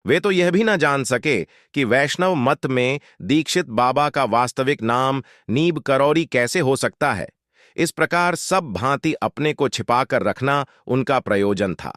वे तो यह भी न जान सके कि वैष्णव मत में दीक्षित बाबा का वास्तविक नाम नीब करौरी कैसे हो सकता है। इस प्रकार सब भांति अपने को छिपाकर रखना उनका प्रयोजन था।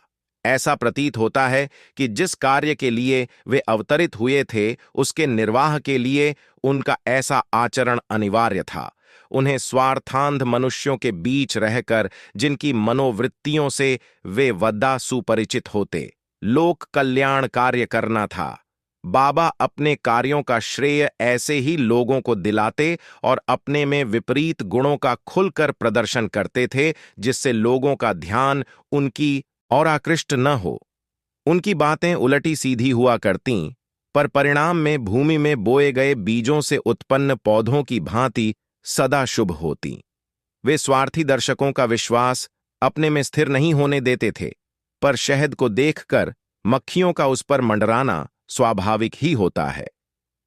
ऐसा प्रतीत होता है कि जिस कार्य के लिए वे अवतरित हुए थे उसके निर्वाह के लिए उनका ऐसा आचरण अनिवार्य था। उन्हें स्वार्थांध मनुष्यों के बीच रहकर जिनकी मनोवृत्तियों से वे वद्दा सुपरिचित होते, लोक कल्याण कार्य करना था। बाबा अपने कार्यों का श्रेय ऐसे ही लोगों को दिलाते और अपने में विपरीत गुणों का खुलकर प्रदर्शन करते थे, जिससे लोगों का ध्यान उनकी और आकृष्ट न हो। उनकी बातें उलटी सीधी हुआ करतीं, पर परिणाम में भूमि में बोए गए बीजों से उत्पन्न पौधों की भांति सदा शुभ होती। वे स्वार्थी दर्शकों का विश्वास अपने में स्थिर नहीं होने देते थे, पर शहद को देखकर मक्खियों का उस पर मंडराना स्वाभाविक ही होता है।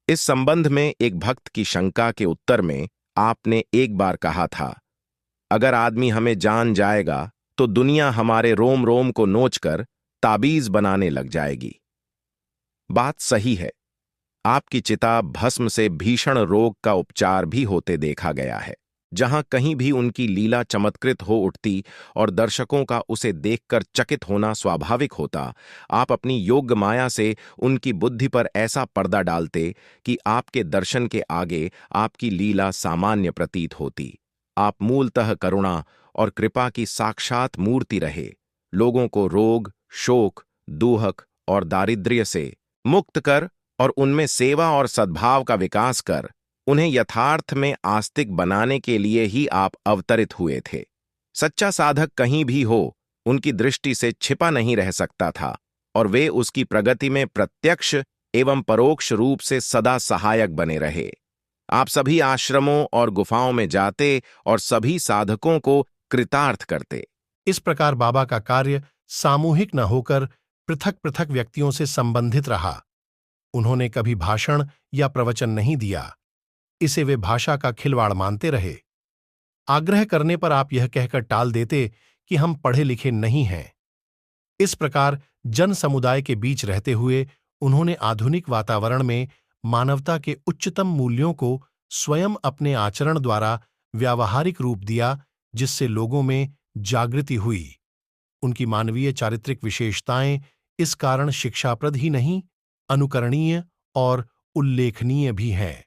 इस संबंध में एक भक्त की शंका के उत्तर में आपने एक बार कहा था, अगर आदमी हमें जान जाएगा तो दुनिया हमारे रोम रोम को नोचकर ताबीज बनाने लग जाएगी। बात सही है। आपकी चिता भस्म से भीषण रोग का उपचार भी होते देखा गया है। जहां कहीं भी उनकी लीला चमत्कृत हो उठती और दर्शकों का उसे देखकर चकित होना स्वाभाविक होता, आप अपनी योग्य माया से उनकी बुद्धि पर ऐसा पर्दा डालते कि आपके दर्शन के आगे आपकी लीला सामान्य प्रतीत होती। आप मूलतः करुणा और कृपा की साक्षात मूर्ति रहे। लोगों को रोग, शोक, दूहक और दारिद्र्य से मुक्त कर और उनमें सेवा और सद्भाव का विकास कर उन्हें यथार्थ में आस्तिक बनाने के लिए ही आप अवतरित हुए थे। सच्चा साधक कहीं भी हो, उनकी दृष्टि से छिपा नहीं रह सकता था और वे उसकी प्रगति में प्रत्यक्ष एवं परोक्ष रूप से सदा सहायक बने रहे। आप सभी आश्रमों और गुफाओं में जाते और सभी साधकों को कृतार्थ करते। इस प्रकार बाबा का कार्य सामूहिक न होकर पृथक पृथक व्यक्तियों से संबंधित रहा। उन्होंने कभी भाषण या प्रवचन नहीं दिया। इसे वे भाषा का खिलवाड़ मानते रहे। आग्रह करने पर आप यह कहकर टाल देते कि हम पढ़े लिखे नहीं हैं। इस प्रकार जन समुदाय के बीच रहते हुए उन्होंने आधुनिक वातावरण में मानवता के उच्चतम मूल्यों को स्वयं अपने आचरण द्वारा व्यावहारिक रूप दिया, जिससे लोगों में जागृति हुई। उनकी मानवीय चारित्रिक विशेषताएं इस कारण शिक्षाप्रद ही नहीं, अनुकरणीय और उल्लेखनीय भी हैं।